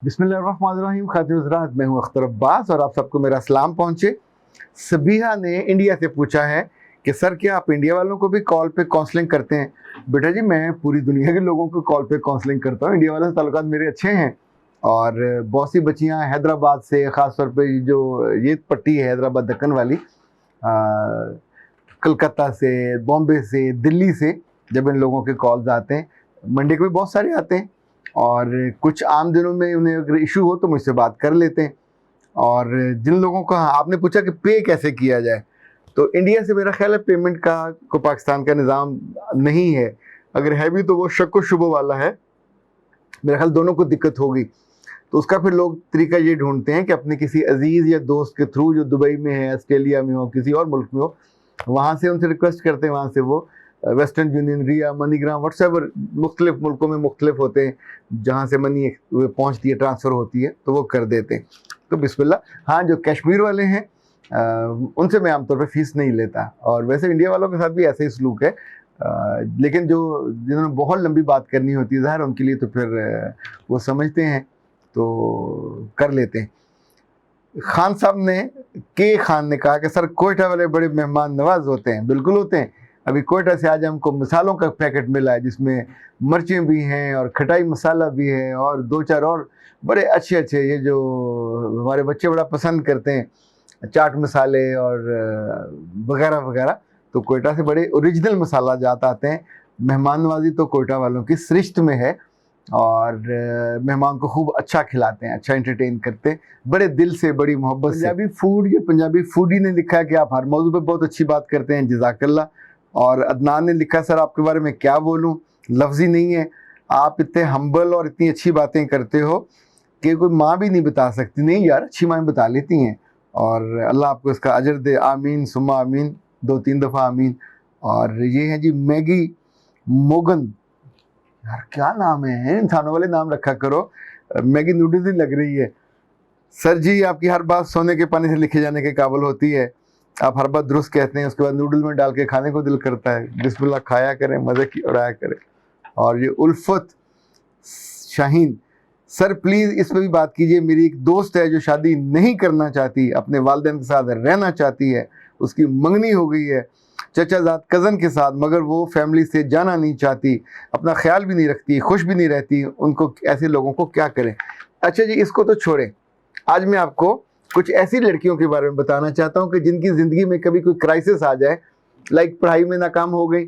बिस्मिल्लाहिर्रहमानिर्रहीम। खातिन हज़रात, मैं हूँ अख्तर अब्बास और आप सबको मेरा सलाम पहुँचे। सबिहा ने इंडिया से पूछा है कि सर क्या आप इंडिया वालों को भी कॉल पे काउंसलिंग करते हैं? बेटा जी, मैं पूरी दुनिया के लोगों को कॉल पे काउंसलिंग करता हूँ। इंडिया वालों से ताल्लुकात मेरे अच्छे हैं और बहुत सी बच्चियाँ हैदराबाद से, ख़ास तौर पे जो ये पट्टी है हैदराबाद दक्कन वाली, कलकत्ता से, बॉम्बे से, दिल्ली से, जब इन लोगों के कॉल्स आते हैं, मंडे को भी बहुत सारे आते हैं और कुछ आम दिनों में उन्हें अगर इशू हो तो मुझसे बात कर लेते हैं। और जिन लोगों को, हाँ, आपने पूछा कि पे कैसे किया जाए, तो इंडिया से मेरा ख्याल है पेमेंट का को पाकिस्तान का निज़ाम नहीं है। अगर है भी तो वो शक व शुबह वाला है। मेरा ख्याल दोनों को दिक्कत होगी, तो उसका फिर लोग तरीका ये ढूंढते हैं कि अपने किसी अजीज़ या दोस्त के थ्रू जो दुबई में है, ऑस्ट्रेलिया में हो, किसी और मुल्क में हो, वहाँ से उनसे रिक्वेस्ट करते हैं, वहाँ से वो वेस्टर्न यूनियन, रिया, मनीग्राम, व्हाट्सएवर, मुख्तलिफ मुल्कों में मुख्तलिफ होते हैं जहाँ से मनी पहुँचती है, ट्रांसफ़र होती है, तो वो कर देते हैं। तो बिस्मिल्लाह। हाँ, जो कश्मीर वाले हैं उनसे मैं आमतौर पर फ़ीस नहीं लेता, और वैसे इंडिया वालों के साथ भी ऐसे ही सलूक है। लेकिन जिन्होंने बहुत लंबी बात करनी होती है, ज़ाहिर उनके लिए तो फिर वो समझते हैं तो कर लेते हैं। खान साहब ने, खान ने कहा कि सर कोयटा वाले बड़े मेहमान नवाज होते हैं। बिल्कुल होते हैं। अभी कोयटा से आज हमको मसालों का पैकेट मिला है जिसमें मिर्चें भी हैं और खटाई मसाला भी है और दो चार और बड़े अच्छे अच्छे, ये जो हमारे बच्चे बड़ा पसंद करते हैं, चाट मसाले और वगैरह वगैरह। तो कोयटा से बड़े ओरिजिनल मसाला जात आते हैं। मेहमान नवाजी तो कोयटा वालों की सरिश्त में है और मेहमान को खूब अच्छा खिलाते हैं, अच्छा एंटरटेन करते हैं, बड़े दिल से, बड़ी मोहब्बत से। पंजाबी फूड, ये पंजाबी फूडी ने लिखा है कि आप हर मौजू पे बहुत अच्छी बात करते हैं, जज़ाकल्लाह। और अदनान ने लिखा, सर आपके बारे में क्या बोलूं, लफ्ज़ ही नहीं है। आप इतने हम्बल और इतनी अच्छी बातें करते हो कि कोई माँ भी नहीं बता सकती। नहीं यार, अच्छी माँ बता लेती हैं और अल्लाह आपको इसका अजर दे। आमीन सुम्मा आमीन, 2-3 दफ़ा आमीन। और ये है जी मैगी मोगन। यार क्या नाम है, इंसानों वाले नाम रखा करो। मैगी नूडल्स ही लग रही है। सर जी, आपकी हर बात सोने के पानी से लिखे जाने के काबिल होती है। आप हर बात दुरुस्त कहते हैं, उसके बाद नूडल में डाल के खाने को दिल करता है। बिस्मिल्लाह, खाया करें, मज़े की उड़ाया करें। और ये उल्फत शाहीन, सर प्लीज़ इस पर भी बात कीजिए। मेरी एक दोस्त है जो शादी नहीं करना चाहती, अपने वालिदैन के साथ रहना चाहती है। उसकी मंगनी हो गई है चचाजाद कज़न के साथ, मगर वो फैमिली से जाना नहीं चाहती, अपना ख्याल भी नहीं रखती, खुश भी नहीं रहती। उनको, ऐसे लोगों को क्या करें? अच्छा जी, इसको तो छोड़ें। आज मैं आपको कुछ ऐसी लड़कियों के बारे में बताना चाहता हूँ कि जिनकी ज़िंदगी में कभी कोई क्राइसिस आ जाए, लाइक पढ़ाई में नाकाम हो गई,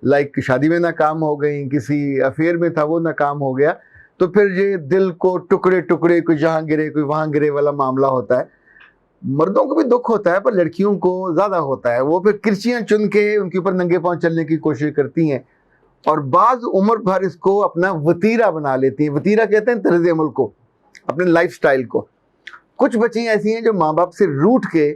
लाइक शादी में नाकाम हो गई, किसी अफेयर में था वो नाकाम हो गया, तो फिर ये दिल को टुकड़े टुकड़े, कोई जहाँ गिरे कोई वहाँ गिरे वाला मामला होता है। मर्दों को भी दुख होता है पर लड़कियों को ज़्यादा होता है। वो फिर किरचियाँ चुन के उनके ऊपर नंगे पाँव चलने की कोशिश करती हैं और बाज़ उम्र भर इसको अपना वतीरा बना लेती हैं। वतीरा कहते हैं तर्ज़ अमल को, अपने लाइफ स्टाइल को। कुछ बच्चियाँ ऐसी हैं जो माँ बाप से रूठ के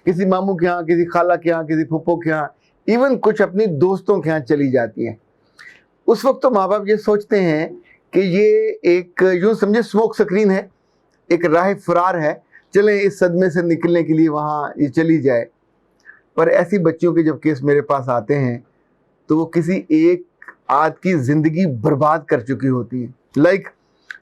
किसी मामू के यहाँ, किसी खाला के यहाँ, किसी फूफो के यहाँ, इवन कुछ अपनी दोस्तों के यहाँ चली जाती हैं। उस वक्त तो माँ बाप ये सोचते हैं कि ये एक, यूँ समझे, स्मोक स्क्रीन है, एक राह फरार है, चलें इस सदमे से निकलने के लिए वहाँ ये चली जाए। पर ऐसी बच्चियों के जब केस मेरे पास आते हैं तो वो किसी एक आद की ज़िंदगी बर्बाद कर चुकी होती हैं। लाइक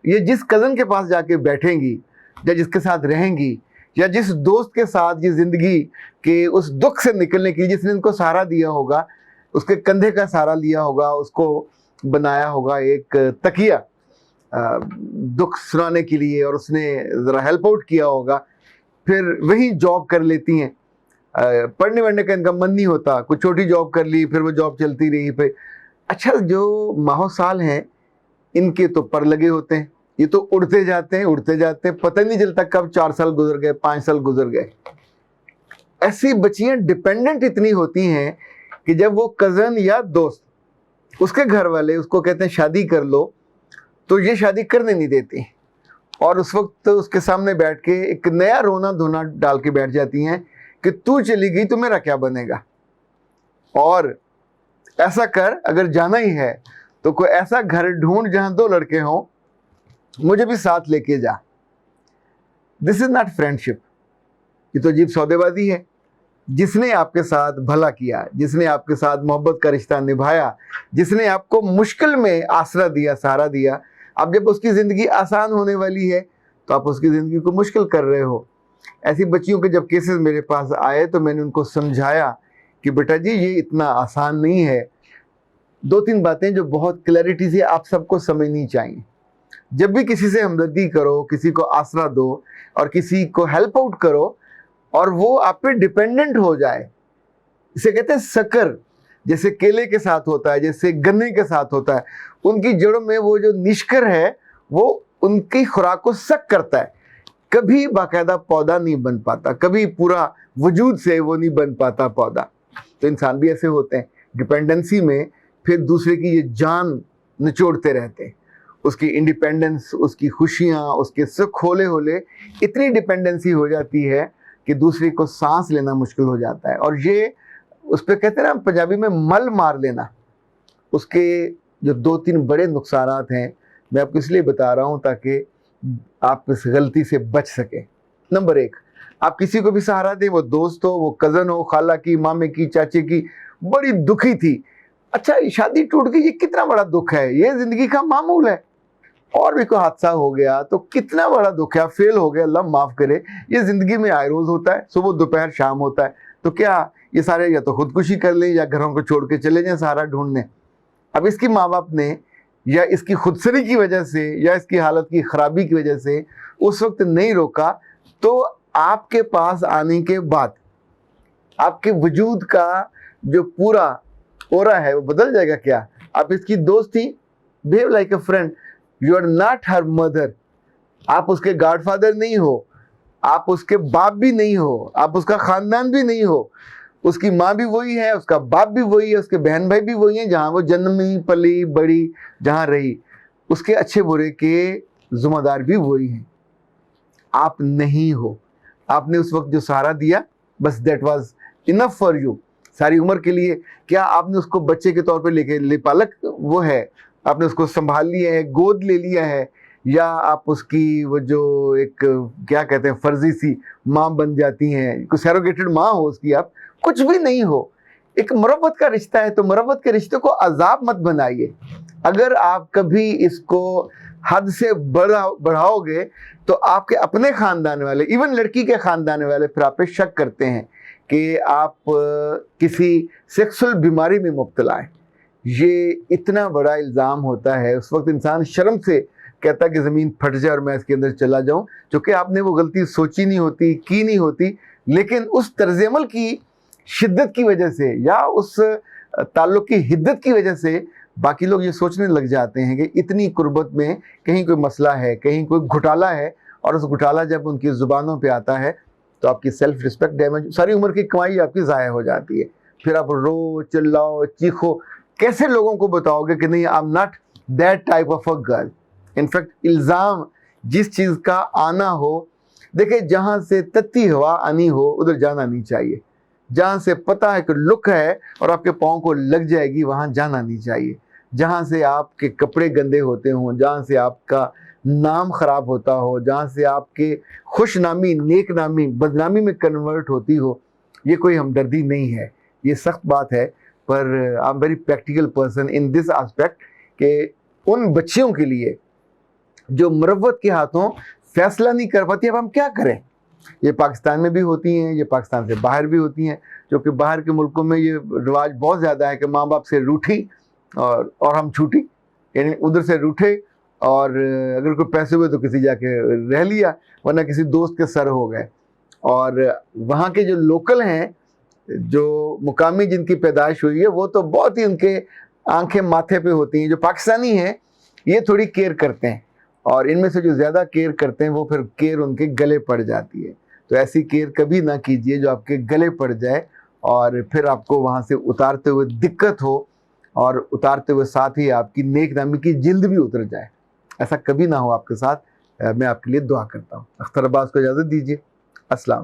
ये जिस कज़न के पास जाके बैठेंगी या जिसके साथ रहेंगी या जिस दोस्त के साथ ये ज़िंदगी के उस दुख से निकलने के लिए, जिसने इनको सहारा दिया होगा, उसके कंधे का सहारा लिया होगा, उसको बनाया होगा एक तकिया दुख सुनाने के लिए, और उसने ज़रा हेल्प आउट किया होगा, फिर वही जॉब कर लेती हैं। पढ़ने वढ़ने का इनका मन नहीं होता, कुछ छोटी जॉब कर ली, फिर वो जॉब चलती रही। फिर अच्छा, जो माहौसाल हैं इनके तो पर लगे होते हैं, ये तो उड़ते जाते हैं उड़ते जाते हैं, पता नहीं चलता कब 4 साल गुजर गए, 5 साल गुजर गए। ऐसी बच्चियां डिपेंडेंट इतनी होती हैं कि जब वो कज़न या दोस्त, उसके घर वाले उसको कहते हैं शादी कर लो, तो ये शादी करने नहीं देती और उस वक्त तो उसके सामने बैठ के एक नया रोना धोना डाल के बैठ जाती हैं कि तू चली गई तो मेरा क्या बनेगा। और ऐसा कर, अगर जाना ही है तो कोई ऐसा घर ढूंढ जहां 2 लड़के हों, मुझे भी साथ लेके जा। दिस इज नॉट फ्रेंडशिप, ये तो अजीब सौदेबाजी है। जिसने आपके साथ भला किया, जिसने आपके साथ मोहब्बत का रिश्ता निभाया, जिसने आपको मुश्किल में आसरा दिया, सहारा दिया, अब जब उसकी ज़िंदगी आसान होने वाली है तो आप उसकी ज़िंदगी को मुश्किल कर रहे हो। ऐसी बच्चियों के जब केसेस मेरे पास आए तो मैंने उनको समझाया कि बेटा जी ये इतना आसान नहीं है। 2-3 बातें जो बहुत क्लैरिटी से आप सबको समझनी चाहिए। जब भी किसी से हमदर्दी करो, किसी को आसरा दो और किसी को हेल्प आउट करो और वो आप पे डिपेंडेंट हो जाए, इसे कहते हैं शक्कर। जैसे केले के साथ होता है, जैसे गन्ने के साथ होता है, उनकी जड़ों में वो जो निष्कर है वो उनकी खुराक को सक करता है। कभी बाकायदा पौधा नहीं बन पाता, कभी पूरा वजूद से वो नहीं बन पाता पौधा। तो इंसान भी ऐसे होते हैं, डिपेंडेंसी में फिर दूसरे की ये जान निचोड़ते रहते हैं। उसकी इंडिपेंडेंस, उसकी खुशियाँ, उसके सुख होले होले इतनी डिपेंडेंसी हो जाती है कि दूसरे को सांस लेना मुश्किल हो जाता है। और ये उस पर कहते हैं ना पंजाबी में मल मार लेना। उसके जो 2-3 बड़े नुकसानात हैं मैं आपको इसलिए बता रहा हूँ ताकि आप इस गलती से बच सकें। नंबर 1, आप किसी को भी सहारा दें, वो दोस्त हो, वो कज़न हो, खाला की, मामे की, चाचे की, बड़ी दुखी थी। अच्छा शादी टूट गई, ये कितना बड़ा दुख है, ये ज़िंदगी का मामूल है। और भी कोई हादसा हो गया तो कितना बड़ा दुख है, फेल हो गया, अल्लाह माफ़ करे, ये ज़िंदगी में आए रोज़ होता है, सुबह दोपहर शाम होता है। तो क्या ये सारे या तो खुदकुशी कर लें या घरों को छोड़ के चले जाएं सहारा ढूंढने। अब इसकी माँ बाप ने या इसकी खुदसरी की वजह से या इसकी हालत की ख़राबी की वजह से उस वक्त नहीं रोका, तो आपके पास आने के बाद आपके वजूद का जो पूरा ओरा है वो बदल जाएगा क्या? आप इसकी दोस्त थी, behave like a friend, you are not her mother. आप उसके गॉडफादर नहीं हो, आप उसके बाप भी नहीं हो, आप उसका ख़ानदान भी नहीं हो। उसकी माँ भी वही है, उसका बाप भी वही है, उसके बहन भाई भी वही हैं, जहाँ वो जन्मी पली बड़ी जहाँ रही, उसके अच्छे बुरे के ज़िम्मेदार भी वही हैं। आप नहीं हो। आपने उस वक्त जो सहारा दिया, बस that was enough for you, सारी उम्र के लिए। क्या आपने उसको बच्चे के तौर पे लेके ले पालक वो है, आपने उसको संभाल लिया है, गोद ले लिया है, या आप उसकी वो जो एक क्या कहते हैं फर्जी सी माँ बन जाती हैं, कोई सैरोगेटेड माँ हो उसकी, आप कुछ भी नहीं हो। एक मुरब्बत का रिश्ता है तो मुरब्बत के रिश्ते को अजाब मत बनाइए। अगर आप कभी इसको हद से बढ़ाओगे तो आपके अपने ख़ानदान वाले, इवन लड़की के ख़ानदान वाले फिर आप पे शक करते हैं कि आप किसी सेक्सुअल बीमारी में मुब्तला है। ये इतना बड़ा इल्ज़ाम होता है, उस वक्त इंसान शर्म से कहता कि ज़मीन फट जाए और मैं इसके अंदर चला जाऊं, क्योंकि आपने वो गलती सोची नहीं होती, की नहीं होती, लेकिन उस तर्ज़ अमल की शिद्दत की वजह से या उस ताल्लुक़ की हिद्दत की वजह से बाकी लोग ये सोचने लग जाते हैं कि इतनी कुर्बत में कहीं कोई मसला है, कहीं कोई घोटाला है, और उस घोटाला जब उनकी ज़ुबानों पे आता है तो आपकी सेल्फ रिस्पेक्ट डैमेज, सारी उम्र की कमाई आपकी ज़ाया हो जाती है। फिर आप रो, चिल्लाओ, चीखो, कैसे लोगों को बताओगे कि नहीं I am not that type of a girl. In fact इल्ज़ाम जिस चीज़ का आना हो, देखिए जहाँ से तत्ती हवा आनी हो उधर जाना नहीं चाहिए। जहाँ से पता है कि लुक है और आपके पाँव को लग जाएगी वहाँ जाना नहीं चाहिए। जहाँ से आपके कपड़े गंदे होते हों, जहाँ से आपका नाम ख़राब होता हो, जहाँ से आपके खुशनामी नेक नामी बदनामी में कन्वर्ट होती हो, ये कोई हमदर्दी नहीं है, ये सख्त बात है। पर I am very practical person in this aspect कि उन बच्चियों के लिए जो मुरव्वत के हाथों फैसला नहीं कर पाती, अब हम क्या करें। ये पाकिस्तान में भी होती हैं, ये पाकिस्तान से बाहर भी होती हैं, क्योंकि बाहर के मुल्कों में ये रिवाज बहुत ज़्यादा है कि माँ बाप से रूठी और हम छूटी, यानी उधर से रूठे और अगर कोई पैसे हुए तो किसी जाके रह लिया, वरना किसी दोस्त के सर हो गए। और वहाँ के जो लोकल हैं, जो मुकामी जिनकी पैदाइश हुई है, वो तो बहुत ही उनके आंखें माथे पे होती हैं। जो पाकिस्तानी हैं ये थोड़ी केयर करते हैं, और इनमें से जो ज़्यादा केयर करते हैं वो फिर केयर उनके गले पड़ जाती है। तो ऐसी केयर कभी ना कीजिए जो आपके गले पड़ जाए और फिर आपको वहाँ से उतारते हुए दिक्कत हो, और उतारते हुए साथ ही आपकी नेक नामी की जिल्द भी उतर जाए। ऐसा कभी ना हो आपके साथ। मैं आपके लिए दुआ करता हूँ। अख्तर अब्बास को इजाज़त दीजिए। अस्सलाम वालेकुम।